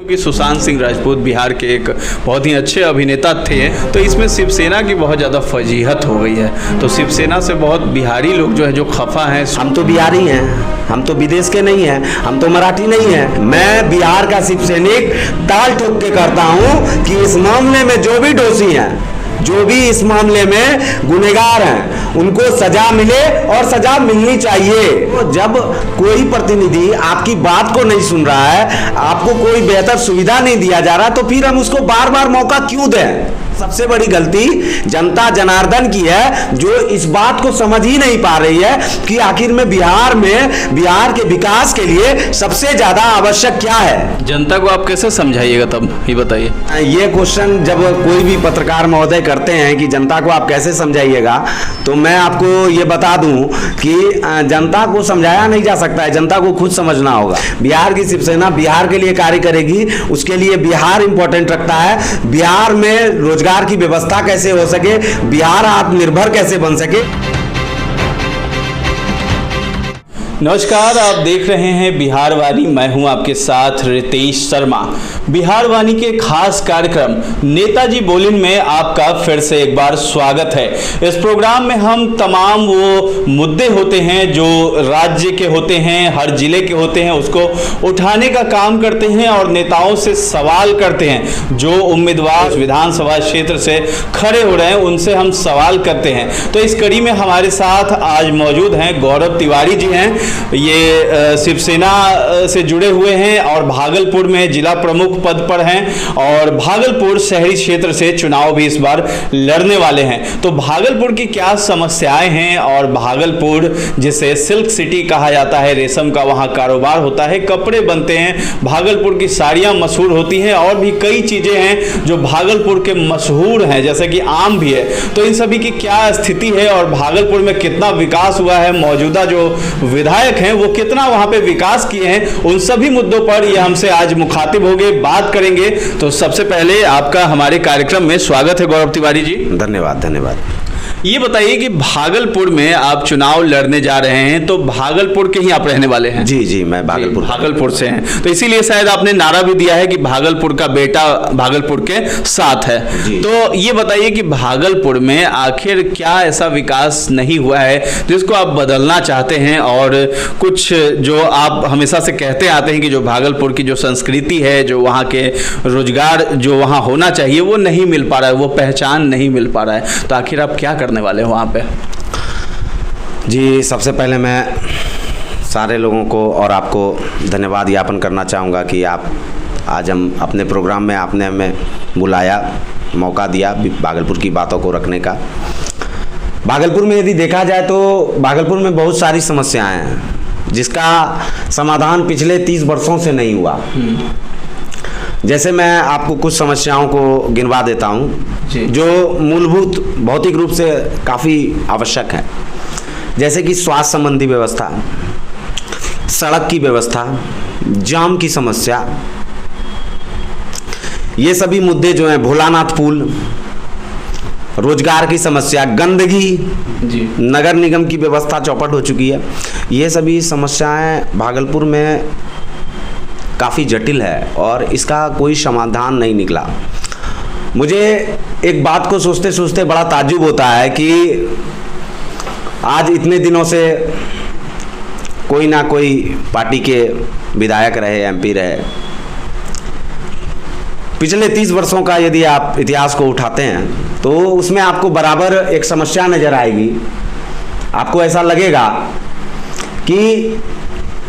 कि सुशांत सिंह राजपूत बिहार के एक बहुत ही अच्छे अभिनेता थे, तो इसमें शिवसेना की बहुत ज़्यादा फजीहत हो गई है। तो शिवसेना से बहुत बिहारी लोग जो है जो खफा हैं। हम तो बिहारी हैं, हम तो विदेश के नहीं हैं, हम तो मराठी नहीं हैं। मैं बिहार का शिव सैनिक ताल ठोक के करता हूं कि इस मामले में जो भी दोषी हैं, जो भी इस मामले में गुनहगार हैं, उनको सजा मिले और सजा मिलनी चाहिए। तो जब कोई प्रतिनिधि आपकी बात को नहीं सुन रहा है, आपको कोई बेहतर सुविधा नहीं दिया जा रहा, तो फिर हम उसको बार बार मौका क्यों दें? सबसे बड़ी गलती जनता जनार्दन की है, जो इस बात को समझ ही नहीं पा रही है कि आखिर में बिहार के विकास के लिए सबसे ज्यादा आवश्यक क्या है। जनता को आप कैसे समझाइएगा, तब ये बताइए। ये क्वेश्चन जब कोई भी पत्रकार महोदय करते हैं कि जनता को आप कैसे समझाइएगा, तो मैं आपको ये बता दूं कि जनता को समझाया नहीं जा सकता है, जनता को खुद समझना होगा। बिहार की शिवसेना बिहार के लिए कार्य करेगी, उसके लिए बिहार इंपॉर्टेंट रखता है। बिहार में रोजगार की व्यवस्था कैसे हो सके, बिहार आत्मनिर्भर कैसे बन सके। नमस्कार, आप देख रहे हैं बिहार वाणी। मैं हूं आपके साथ रितेश शर्मा। बिहार वाणी के खास कार्यक्रम नेताजी बोलिन में आपका फिर से एक बार स्वागत है। इस प्रोग्राम में हम तमाम वो मुद्दे होते हैं जो राज्य के होते हैं, हर जिले के होते हैं, उसको उठाने का काम करते हैं और नेताओं से सवाल करते हैं। जो उम्मीदवार विधानसभा क्षेत्र से खड़े हो रहे हैं उनसे हम सवाल करते हैं। तो इस कड़ी में हमारे साथ आज मौजूद हैं गौरव तिवारी जी हैं। ये शिवसेना से जुड़े हुए हैं और भागलपुर में जिला प्रमुख पद पर हैं और भागलपुर शहरी क्षेत्र से चुनाव भी इस बार लड़ने वाले हैं। तो भागलपुर की क्या समस्याएं हैं और भागलपुर जिसे सिल्क सिटी कहा जाता है, रेशम का वहां कारोबार होता है, कपड़े बनते हैं, भागलपुर की साड़ियां मशहूर होती हैं और भी कई चीजें हैं जो भागलपुर के मशहूर हैं, जैसे कि आम भी है। तो इन सभी की क्या स्थिति है और भागलपुर में कितना विकास हुआ है, मौजूदा जो विधायक हैं वो कितना वहां पे विकास किए हैं, उन सभी मुद्दों पर ये हमसे आज मुखातिब होंगे, बात करेंगे। तो सबसे पहले आपका हमारे कार्यक्रम में स्वागत है गौरव तिवारी जी। धन्यवाद धन्यवाद। ये बताइए कि भागलपुर में आप चुनाव लड़ने जा रहे हैं, तो भागलपुर के ही आप रहने वाले हैं? जी जी, मैं भागलपुर से हैं, तो इसीलिए शायद आपने नारा भी दिया है कि भागलपुर का बेटा भागलपुर के साथ है। तो ये बताइए कि भागलपुर में आखिर क्या ऐसा विकास नहीं हुआ है जिसको आप बदलना चाहते हैं, और कुछ जो आप हमेशा से कहते आते हैं कि जो भागलपुर की जो संस्कृति है, जो वहाँ के रोजगार जो वहाँ होना चाहिए वो नहीं मिल पा रहा है, वो पहचान नहीं मिल पा रहा है, तो आखिर आप क्या करने वाले हैं वहाँ पे? जी, सबसे पहले मैं सारे लोगों को और आपको धन्यवाद ज्ञापन करना चाहूँगा कि आप आज हम अपने प्रोग्राम में आपने हमें बुलाया, मौका दिया भागलपुर की बातों को रखने का। भागलपुर में यदि देखा जाए तो भागलपुर में बहुत सारी समस्याएं हैं जिसका समाधान पिछले 30 वर्षों से नहीं हुआ। जैसे मैं आपको कुछ समस्याओं को गिनवा देता हूं जो मूलभूत भौतिक रूप से काफ़ी आवश्यक है, जैसे कि स्वास्थ्य संबंधी व्यवस्था, सड़क की व्यवस्था, जाम की समस्या, ये सभी मुद्दे जो हैं, भोलानाथ पुल, रोजगार की समस्या, गंदगी, नगर निगम की व्यवस्था चौपट हो चुकी है। ये सभी समस्याएं भागलपुर में काफ़ी जटिल है और इसका कोई समाधान नहीं निकला। मुझे एक बात को सोचते सोचते बड़ा ताज्जुब होता है कि आज इतने दिनों से कोई ना कोई पार्टी के विधायक रहे, एमपी रहे, पिछले 30 वर्षों का यदि आप इतिहास को उठाते हैं तो उसमें आपको बराबर एक समस्या नज़र आएगी। आपको ऐसा लगेगा कि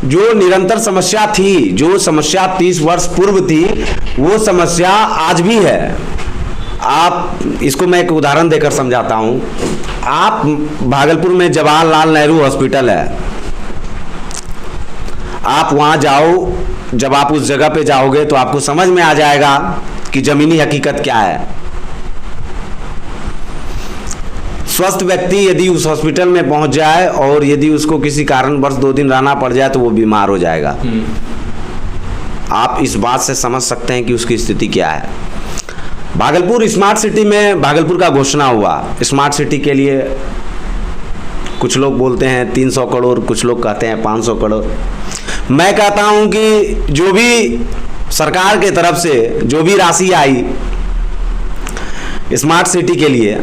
जो निरंतर समस्या थी, जो समस्या 30 वर्ष पूर्व थी, वो समस्या आज भी है। आप इसको मैं एक उदाहरण देकर समझाता हूँ। आप भागलपुर में जवाहरलाल नेहरू हॉस्पिटल है, आप वहाँ जाओ, जब आप उस जगह पे जाओगे तो आपको समझ में आ जाएगा कि ज़मीनी हकीकत क्या है। स्वस्थ व्यक्ति यदि उस हॉस्पिटल में पहुंच जाए और यदि उसको किसी कारणवश 2 दिन रहना पड़ जाए तो वो बीमार हो जाएगा। आप इस बात से समझ सकते हैं कि उसकी स्थिति क्या है। भागलपुर स्मार्ट सिटी में भागलपुर का घोषणा हुआ। स्मार्ट सिटी के लिए कुछ लोग बोलते हैं 300 करोड़, कुछ लोग कहते हैं 500 करोड़। मैं कहता हूं कि जो भी सरकार के तरफ से जो भी राशि आई स्मार्ट सिटी के लिए,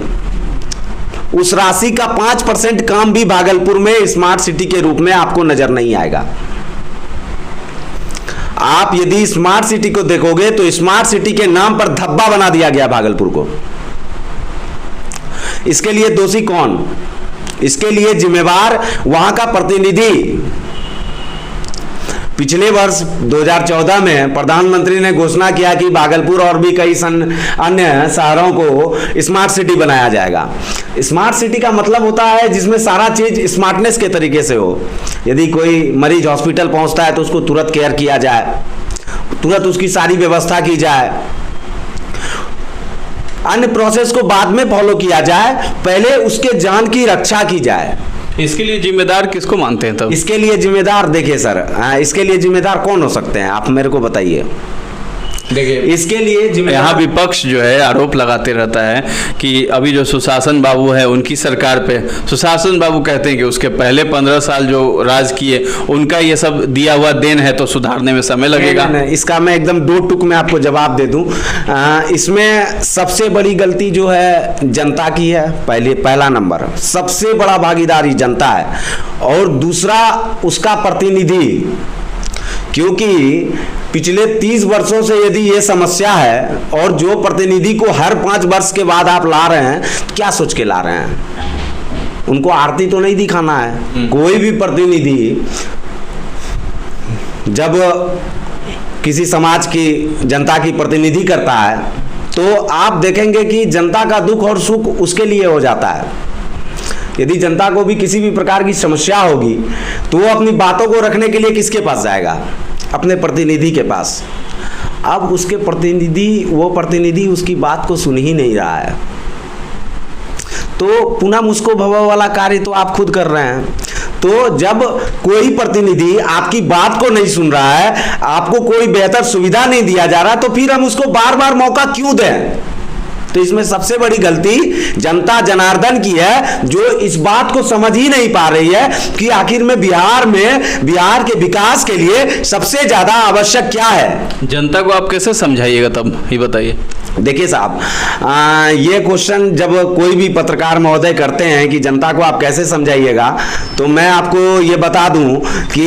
उस राशि का 5% काम भी भागलपुर में स्मार्ट सिटी के रूप में आपको नजर नहीं आएगा। आप यदि स्मार्ट सिटी को देखोगे तो स्मार्ट सिटी के नाम पर धब्बा बना दिया गया भागलपुर को। इसके लिए दोषी कौन? इसके लिए जिम्मेवार वहां का प्रतिनिधि। पिछले वर्ष 2014 में प्रधानमंत्री ने घोषणा किया कि भागलपुर और भी कई अन्य शहरों को स्मार्ट सिटी बनाया जाएगा। स्मार्ट सिटी का मतलब होता है जिसमें सारा चीज स्मार्टनेस के तरीके से हो। यदि कोई मरीज हॉस्पिटल पहुंचता है तो उसको तुरंत केयर किया जाए, तुरंत उसकी सारी व्यवस्था की जाए, अन्य प्रोसेस को बाद में फॉलो किया जाए, पहले उसके जान की रक्षा की जाए। इसके लिए जिम्मेदार किसको मानते हैं तब? इसके लिए जिम्मेदार देखिए सर, इसके लिए जिम्मेदार कौन हो सकते हैं आप मेरे को बताइए। देखिए, इसके लिए यहाँ विपक्ष जो है आरोप लगाते रहता है कि अभी जो सुशासन बाबू है उनकी सरकार पे, सुशासन बाबू कहते हैं कि उसके पहले 15 साल जो राज किए उनका ये सब दिया हुआ देन है, तो सुधारने में समय लगेगा। नहीं, इसका मैं एकदम 2 टुक में आपको जवाब दे दूं। इसमें सबसे बड़ी गलती जो है जनता की है। पहला नंबर, सबसे बड़ा भागीदारी जनता है, और दूसरा उसका प्रतिनिधि। क्योंकि पिछले 30 वर्षों से यदि ये समस्या है और जो प्रतिनिधि को हर 5 वर्ष के बाद आप ला रहे हैं, क्या सोच के ला रहे हैं? उनको आरती तो नहीं दिखाना है। कोई भी प्रतिनिधि जब किसी समाज की जनता की प्रतिनिधि करता है तो आप देखेंगे कि जनता का दुख और सुख उसके लिए हो जाता है। यदि जनता को भी किसी भी प्रकार की समस्या होगी तो वो अपनी बातों को रखने के लिए किसके पास जाएगा? अपने प्रतिनिधि के पास। अब उसके वो प्रतिनिधि उसकी बात को सुन ही नहीं रहा है, तो पुनः मुझको भव वाला कार्य तो आप खुद कर रहे हैं। तो जब कोई प्रतिनिधि आपकी बात को नहीं सुन रहा है, आपको कोई बेहतर सुविधा नहीं दिया जा रहा, तो फिर हम उसको बार बार मौका क्यों दें? तो इसमें सबसे बड़ी गलती जनता जनार्दन की है, जो इस बात को समझ ही नहीं पा रही है कि आखिर में बिहार के विकास के लिए सबसे ज्यादा आवश्यक क्या है। जनता को आप कैसे समझाइएगा तब, ये बताइए। देखिए साहब, ये क्वेश्चन जब कोई भी पत्रकार महोदय करते हैं कि जनता को आप कैसे समझाइएगा, तो मैं आपको ये बता दूं कि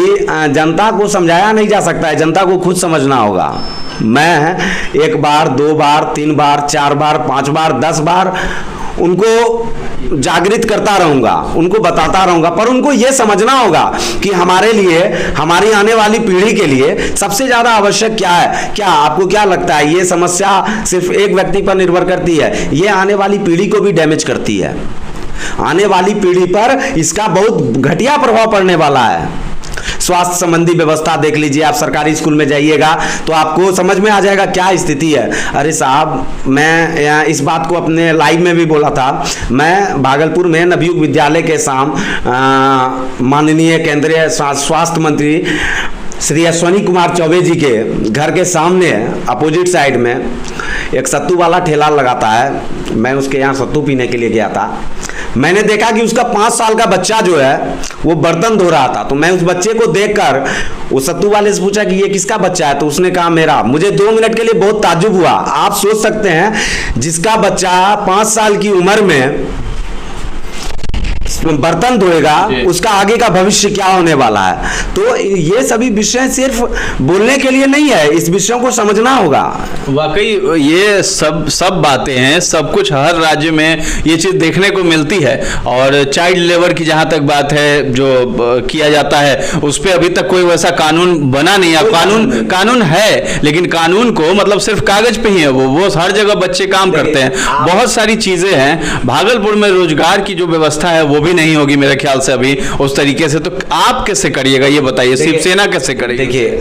जनता को समझाया नहीं जा सकता है, जनता को खुद समझना होगा। मैं 1 बार, 2 बार, 3 बार, 4 बार, 5 बार, 10 बार उनको जागृत करता रहूंगा, उनको बताता रहूंगा, पर उनको यह समझना होगा कि हमारे लिए, हमारी आने वाली पीढ़ी के लिए सबसे ज्यादा आवश्यक क्या है। क्या आपको क्या लगता है ये समस्या सिर्फ एक व्यक्ति पर निर्भर करती है? ये आने वाली पीढ़ी को भी डैमेज करती है। आने वाली पीढ़ी पर इसका बहुत घटिया प्रभाव पड़ने वाला है। स्वास्थ्य संबंधी व्यवस्था देख लीजिए, आप सरकारी स्कूल में जाइएगा तो आपको समझ में आ जाएगा क्या स्थिति है। अरे साहब, मैं इस बात को अपने लाइव में भी बोला था। मैं भागलपुर में नवयुग विद्यालय के साम माननीय केंद्रीय स्वास्थ्य मंत्री श्री अश्विनी कुमार चौबे जी के घर के सामने अपोजिट साइड में एक सत्तू वाला ठेला लगाता है। मैं उसके यहाँ सत्तू पीने के लिए गया था। मैंने देखा कि उसका 5 साल का बच्चा जो है वो बर्तन धो रहा था। तो मैं उस बच्चे को देखकर वो सत्तू वाले से पूछा कि ये किसका बच्चा है? तो उसने कहा मेरा। मुझे 2 मिनट के लिए बहुत ताज्जुब हुआ। आप सोच सकते हैं जिसका बच्चा 5 साल की उम्र में बर्तन धोएगा, उसका आगे का भविष्य क्या होने वाला है। तो ये सभी विषय सिर्फ बोलने के लिए नहीं है, इस विषयों को समझना होगा। वाकई ये सब बातें हैं, सब कुछ हर राज्य में ये चीज देखने को मिलती है। और चाइल्ड लेबर की जहां तक बात है जो किया जाता है, उस पर अभी तक कोई वैसा कानून बना नहीं है। कानून है, लेकिन कानून को मतलब सिर्फ कागज पे ही है, वो हर जगह बच्चे काम करते हैं। बहुत सारी चीजें हैं। भागलपुर में रोजगार की जो व्यवस्था है वो भी नहीं होगी मेरे ख्याल से अभी उस तरीके से। तो आप कैसे करिएगा ये बताइए, शिवसेना कैसे करेगी? देखिए,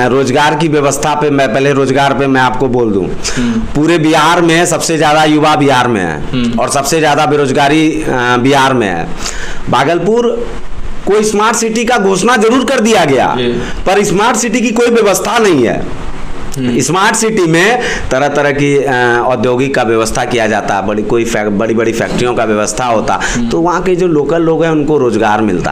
रोजगार की व्यवस्था पे मैं पहले रोजगार पे मैं आपको बोल दूं, पूरे बिहार में सबसे ज्यादा युवा बिहार में है और सबसे ज्यादा बेरोजगारी बिहार में है। भागलपुर को स्मार्ट सिटी का घोषणा जरूर कर दिया गया, पर स्मार्ट सिटी की कोई व्यवस्था नहीं है। स्मार्ट सिटी में तरह तरह की औद्योगिक का व्यवस्था किया जाता, बड़ी बड़ी फैक्ट्रियों का व्यवस्था होता, तो वहाँ के जो लोकल लोग हैं उनको रोजगार मिलता।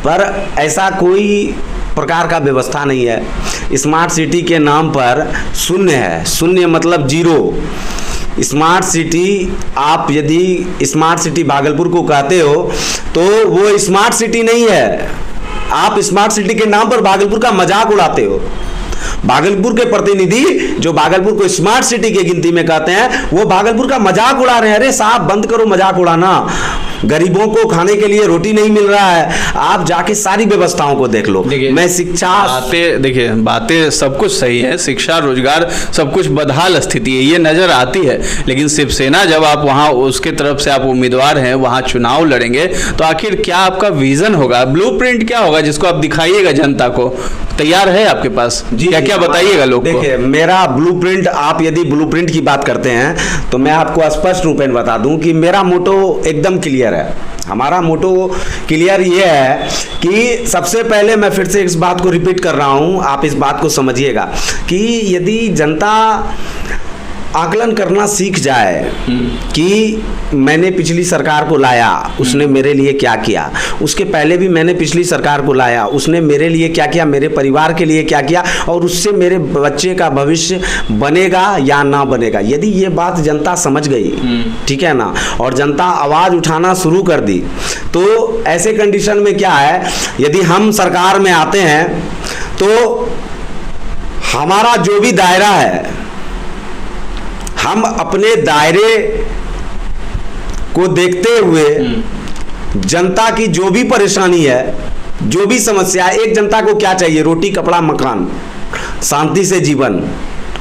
पर ऐसा कोई प्रकार का व्यवस्था नहीं है। स्मार्ट सिटी के नाम पर शून्य है। शून्य मतलब जीरो। स्मार्ट सिटी, आप यदि स्मार्ट सिटी भागलपुर को कहते हो तो वो स्मार्ट सिटी नहीं है। आप स्मार्ट सिटी के नाम पर भागलपुर का मजाक उड़ाते हो। भागलपुर के प्रतिनिधि जो भागलपुर को स्मार्ट सिटी की गिनती में कहते हैं, वो भागलपुर का मजाक उड़ा रहे हैं। अरे साहब, बंद करो मजाक उड़ाना। गरीबों को खाने के लिए रोटी नहीं मिल रहा है। आप जाके सारी व्यवस्थाओं को देख लो। मैं शिक्षा, बातें सब कुछ सही है, शिक्षा, रोजगार, सब कुछ बदहाल स्थिति है, ये नजर आती है। लेकिन शिवसेना जब आप वहाँ उसके तरफ से आप उम्मीदवार हैं, वहाँ चुनाव लड़ेंगे, तो आखिर क्या आपका विजन होगा, ब्लूप्रिंट क्या होगा जिसको आप दिखाइएगा जनता को? तैयार है आपके पास? जी, क्या बताइएगा लोग को? देखिए, मेरा ब्लूप्रिंट, आप यदि ब्लूप्रिंट की बात करते हैं तो मैं आपको स्पष्ट रूप में बता दूं कि मेरा मोटो एकदम क्लियर है। हमारा मोटो क्लियर ये है कि सबसे पहले, मैं फिर से इस बात को रिपीट कर रहा हूं, आप इस बात को समझिएगा कि यदि जनता आकलन करना सीख जाए कि मैंने पिछली सरकार को लाया, उसने मेरे लिए क्या किया, उसके पहले भी मैंने पिछली सरकार को लाया, उसने मेरे लिए क्या किया, मेरे परिवार के लिए क्या किया, और उससे मेरे बच्चे का भविष्य बनेगा या ना बनेगा, यदि ये बात जनता समझ गई, ठीक है ना, और जनता आवाज़ उठाना शुरू कर दी, तो ऐसे कंडीशन में क्या है, यदि हम सरकार में आते हैं तो हमारा जो भी दायरा है, हम अपने दायरे को देखते हुए जनता की जो भी परेशानी है, जो भी समस्या है, एक जनता को क्या चाहिए, रोटी, कपड़ा, मकान, शांति से जीवन,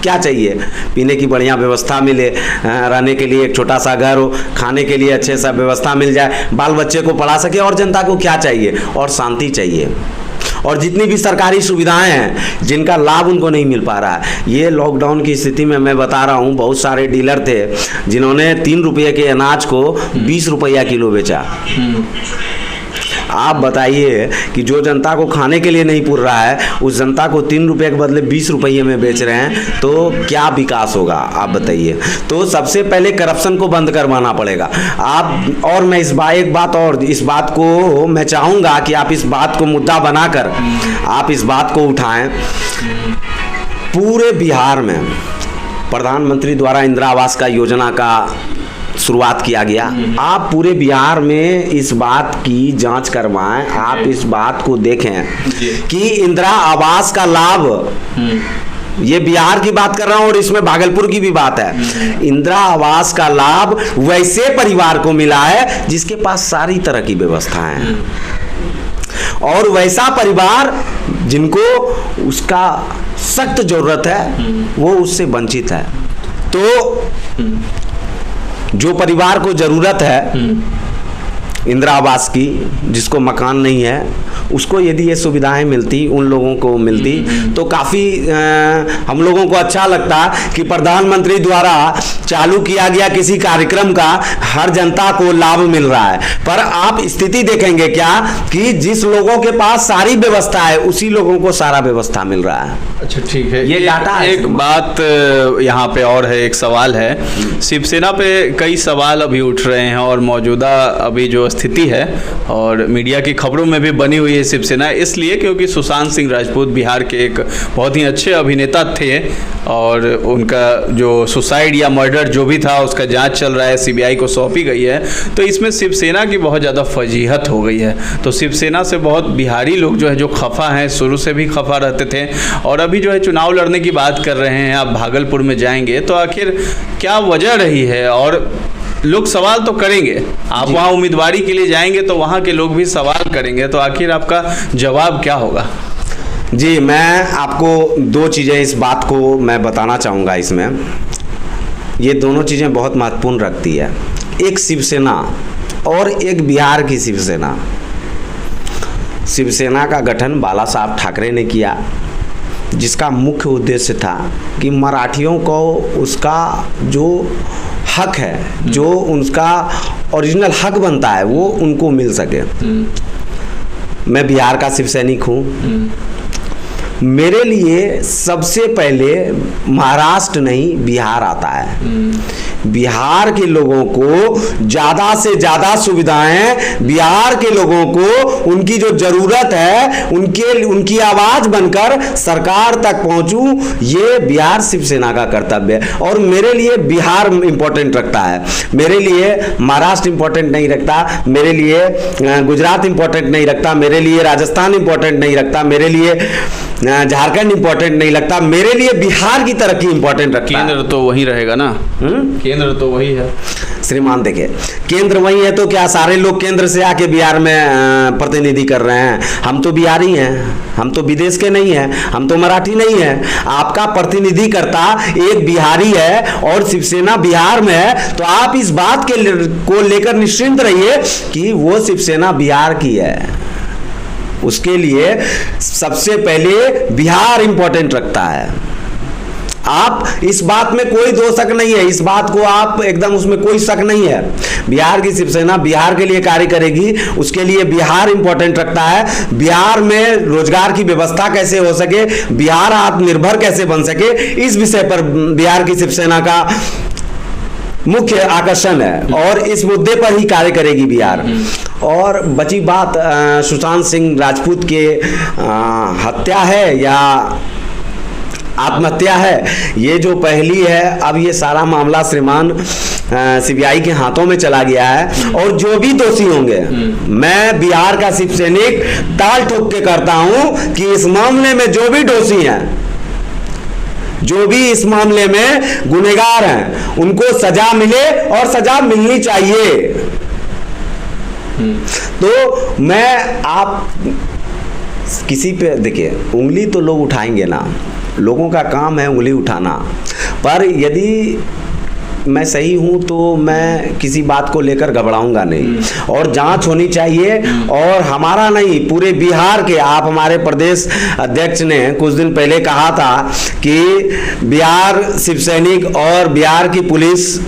क्या चाहिए, पीने की बढ़िया व्यवस्था मिले, रहने के लिए एक छोटा सा घर हो, खाने के लिए अच्छे सा व्यवस्था मिल जाए, बाल बच्चे को पढ़ा सके, और जनता को क्या चाहिए, और शांति चाहिए। और जितनी भी सरकारी सुविधाएं हैं जिनका लाभ उनको नहीं मिल पा रहा है, ये लॉकडाउन की स्थिति में मैं बता रहा हूँ, बहुत सारे डीलर थे जिन्होंने 3 रुपये के अनाज को 20 रुपया किलो बेचा। आप बताइए कि जो जनता को खाने के लिए नहीं पुर रहा है, उस जनता को 3 रुपये के बदले 20 रुपये में बेच रहे हैं, तो क्या विकास होगा, आप बताइए। तो सबसे पहले करप्शन को बंद करवाना पड़ेगा। आप, और मैं एक बात और, इस बात को मैं चाहूँगा कि आप इस बात को मुद्दा बनाकर आप इस बात को उठाएं। पूरे बिहार में प्रधानमंत्री द्वारा इंदिरा आवास का योजना का शुरुआत किया गया। आप पूरे बिहार में इस बात की जांच करवाएं, आप इस बात को देखें कि इंदिरा आवास का लाभ, ये बिहार की बात कर रहा हूं और इसमें भागलपुर की भी बात है, इंदिरा आवास का लाभ वैसे परिवार को मिला है जिसके पास सारी तरह की व्यवस्थाएं हैं, और वैसा परिवार जिनको उसका सख्त जरूरत है वो उससे वंचित है। तो जो परिवार को जरूरत है इंदिरा आवास की, जिसको मकान नहीं है, उसको यदि ये सुविधाएं मिलती, उन लोगों को मिलती, तो काफ़ी हम लोगों को अच्छा लगता कि प्रधानमंत्री द्वारा चालू किया गया किसी कार्यक्रम का हर जनता को लाभ मिल रहा है। पर आप स्थिति देखेंगे क्या कि जिस लोगों के पास सारी व्यवस्था है उसी लोगों को सारा व्यवस्था मिल रहा है। अच्छा, ठीक है, ये डाटा है। एक बात यहाँ पे और है, एक सवाल है, शिवसेना पे कई सवाल अभी उठ रहे हैं, और मौजूदा अभी जो स्थिति है और मीडिया की खबरों में भी बनी हुई है शिवसेना, इसलिए क्योंकि सुशांत सिंह राजपूत बिहार के एक बहुत ही अच्छे अभिनेता थे, और उनका जो सुसाइड या मर्डर जो भी था उसका जांच चल रहा है, सीबीआई को सौंपी गई है, तो इसमें शिवसेना की बहुत ज़्यादा फजीहत हो गई है। तो शिवसेना से बहुत बिहारी लोग जो है जो खफा हैं, शुरू से भी खफा रहते थे, और अभी जो है चुनाव लड़ने की बात कर रहे हैं, आप भागलपुर में जाएंगे तो आखिर क्या वजह रही है? और लोग सवाल तो करेंगे, आप वहाँ उम्मीदवारी के लिए जाएंगे तो वहाँ के लोग भी सवाल करेंगे, तो आखिर आपका जवाब क्या होगा? जी, मैं आपको 2 चीज़ें इस बात को मैं बताना चाहूँगा। इसमें ये दोनों चीज़ें बहुत महत्वपूर्ण रखती है, एक शिवसेना और एक बिहार की शिवसेना। शिवसेना का गठन बाला साहब ठाकरे ने किया, जिसका मुख्य उद्देश्य था कि मराठियों को उसका जो हक है, जो उनका ओरिजिनल हक बनता है, वो उनको मिल सके। मैं बिहार का शिव सैनिक हूँ। मेरे लिए सबसे पहले महाराष्ट्र नहीं बिहार आता है। बिहार के लोगों को ज़्यादा से ज़्यादा सुविधाएं, बिहार के लोगों को उनकी जो ज़रूरत है उनकी आवाज़ बनकर सरकार तक पहुंचूं, ये बिहार शिवसेना का कर्तव्य है। और मेरे लिए बिहार इंपॉर्टेंट रखता है, मेरे लिए महाराष्ट्र इंपॉर्टेंट नहीं रखता, मेरे लिए गुजरात इंपॉर्टेंट नहीं रखता, मेरे लिए राजस्थान इंपॉर्टेंट नहीं रखता, मेरे लिए झारखंड इंपॉर्टेंट नहीं लगता, मेरे लिए बिहार की तरक्की इंपॉर्टेंट रखता है। केंद्र तो वही रहेगा ना, केंद्र तो वही है श्रीमान। देखिए, केंद्र वही है तो क्या सारे लोग केंद्र से आके बिहार में प्रतिनिधि कर रहे हैं? हम तो बिहारी हैं, हम तो विदेश के नहीं हैं, हम तो मराठी नहीं हैं। आपका प्रतिनिधि करता एक बिहारी है और शिवसेना बिहार में है, तो आप इस बात को लेकर निश्चिंत रहिए कि वो शिवसेना बिहार की है। उसके लिए सबसे पहले बिहार इंपॉर्टेंट रखता है। आप इस बात में कोई दो शक नहीं है, इस बात को आप एकदम, उसमें कोई शक नहीं है। बिहार की शिवसेना बिहार के लिए कार्य करेगी, उसके लिए बिहार इंपॉर्टेंट रखता है। बिहार में रोजगार की व्यवस्था कैसे हो सके, बिहार आत्मनिर्भर कैसे बन सके, इस विषय पर बिहार की शिवसेना का मुख्य आकर्षण है और इस मुद्दे पर ही कार्य करेगी बिहार। और बची बात सुशांत सिंह राजपूत के हत्या है या आत्महत्या है, ये जो पहली है, अब ये सारा मामला श्रीमान सीबीआई के हाथों में चला गया है। और जो भी दोषी होंगे, मैं बिहार का शिव सैनिक ताल ठोक के करता हूं कि इस मामले में जो भी दोषी हैं, जो भी इस मामले में गुनहगार हैं, उनको सजा मिले और सजा मिलनी चाहिए। तो मैं आप किसी पे देखिए, उंगली तो लोग उठाएंगे ना, लोगों का काम है उंगली उठाना, पर यदि मैं सही हूं तो मैं किसी बात को लेकर घबराऊंगा नहीं। और जांच होनी चाहिए, और हमारा नहीं, पूरे बिहार के। आप हमारे प्रदेश अध्यक्ष ने कुछ दिन पहले कहा था कि बिहार शिव सैनिक और बिहार की पुलिस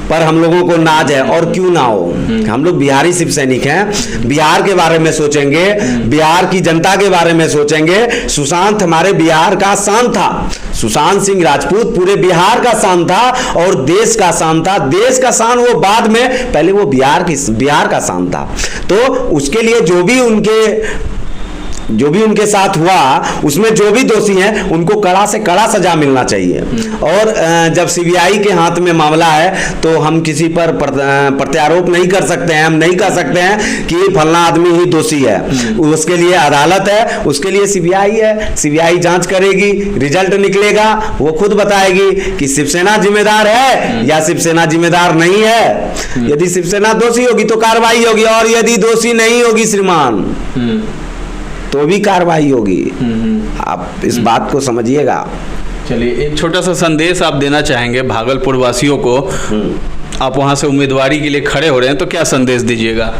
पर हम लोगों को नाज है, और क्यों ना हो। हम लोग बिहारी शिव सैनिक हैं, बिहार के बारे में सोचेंगे, बिहार की जनता के बारे में सोचेंगे। सुशांत हमारे बिहार का शान था, सुशांत सिंह राजपूत पूरे बिहार का शान था और देश का शान था। देश का शान वो बाद में, पहले वो बिहार का शान था। तो उसके लिए जो भी उनके साथ हुआ, उसमें जो भी दोषी हैं, उनको कड़ा से कड़ा सजा मिलना चाहिए। और जब सीबीआई के हाथ में मामला है तो हम किसी पर प्रत्यारोप नहीं कर सकते हैं। हम नहीं कह सकते हैं कि फलना आदमी ही दोषी है। उसके लिए अदालत है, उसके लिए सीबीआई है, सीबीआई जांच करेगी, रिजल्ट निकलेगा, वो खुद बताएगी कि शिवसेना जिम्मेदार है या शिवसेना जिम्मेदार नहीं है। यदि शिवसेना दोषी होगी तो कार्रवाई होगी, और यदि दोषी नहीं होगी श्रीमान तो भी कार्रवाई होगी। आप इस बात को समझिएगा। चलिए, एक छोटा सा संदेश आप देना चाहेंगे भागलपुर वासियों को। आप वहां से उम्मीदवारी के लिए खड़े हो रहे हैं, तो क्या संदेश दीजिएगा?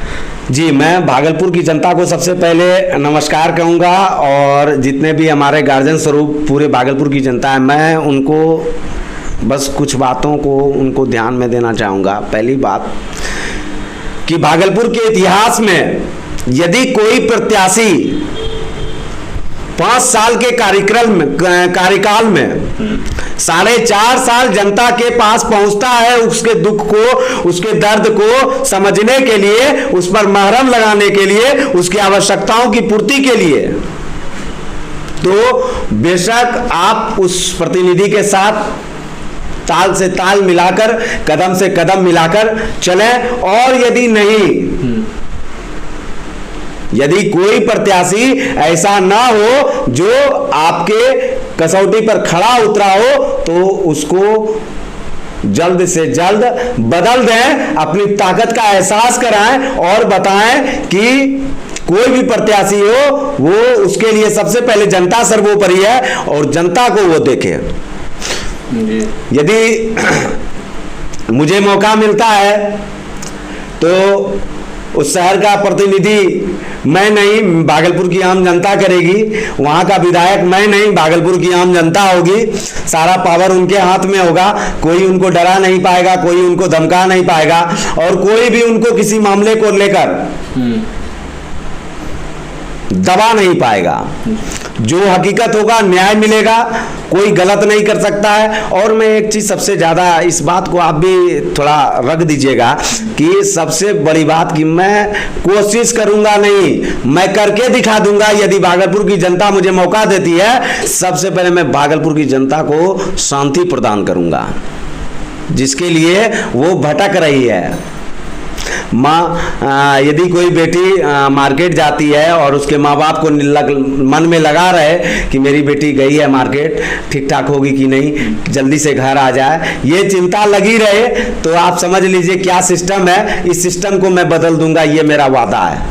जी, मैं भागलपुर की जनता को सबसे पहले नमस्कार कहूँगा, और जितने भी हमारे गार्जियन स्वरूप पूरे भागलपुर की जनता है, मैं उनको बस कुछ बातों को उनको ध्यान में देना चाहूँगा। पहली बात कि भागलपुर के इतिहास में यदि कोई प्रत्याशी 5 साल के कार्यकाल में 4.5 साल जनता के पास पहुंचता है, उसके दुख को, उसके दर्द को समझने के लिए, उस पर महरम लगाने के लिए, उसकी आवश्यकताओं की पूर्ति के लिए, तो बेशक आप उस प्रतिनिधि के साथ ताल से ताल मिलाकर, कदम से कदम मिलाकर चलें। और यदि कोई प्रत्याशी ऐसा ना हो जो आपके कसौटी पर खड़ा उतरा हो, तो उसको जल्द से जल्द बदल दें, अपनी ताकत का एहसास कराएं और बताएं कि कोई भी प्रत्याशी हो, वो उसके लिए सबसे पहले जनता सर्वोपरि है और जनता को वो देखे। यदि मुझे मौका मिलता है तो उस शहर का प्रतिनिधि मैं नहीं, भागलपुर की आम जनता करेगी। वहाँ का विधायक मैं नहीं, भागलपुर की आम जनता होगी। सारा पावर उनके हाथ में होगा, कोई उनको डरा नहीं पाएगा, कोई उनको धमका नहीं पाएगा, और कोई भी उनको किसी मामले को लेकर दबा नहीं पाएगा। जो हकीकत होगा न्याय मिलेगा, कोई गलत नहीं कर सकता है। और मैं एक चीज़ सबसे ज़्यादा, इस बात को आप भी थोड़ा रख दीजिएगा कि सबसे बड़ी बात कि मैं कोशिश करूंगा नहीं, मैं करके दिखा दूंगा। यदि भागलपुर की जनता मुझे मौका देती है, सबसे पहले मैं भागलपुर की जनता को शांति प्रदान करूंगा, जिसके लिए वो भटक रही है। माँ, यदि कोई बेटी मार्केट जाती है और उसके माँ बाप को मन में लगा रहे कि मेरी बेटी गई है मार्केट, ठीक ठाक होगी कि नहीं, जल्दी से घर आ जाए, ये चिंता लगी रहे, तो आप समझ लीजिए क्या सिस्टम है। इस सिस्टम को मैं बदल दूंगा, ये मेरा वादा है।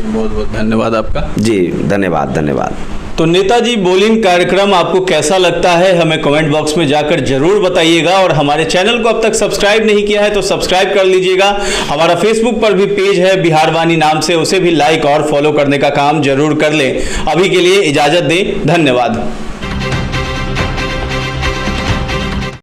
बहुत बहुत धन्यवाद आपका। जी धन्यवाद धन्यवाद। तो नेताजी बोलिन कार्यक्रम आपको कैसा लगता है, हमें कमेंट बॉक्स में जाकर जरूर बताइएगा। और हमारे चैनल को अब तक सब्सक्राइब नहीं किया है तो सब्सक्राइब कर लीजिएगा। हमारा फेसबुक पर भी पेज है बिहारवानी नाम से, उसे भी लाइक और फॉलो करने का काम जरूर कर लें। अभी के लिए इजाजत दें, धन्यवाद।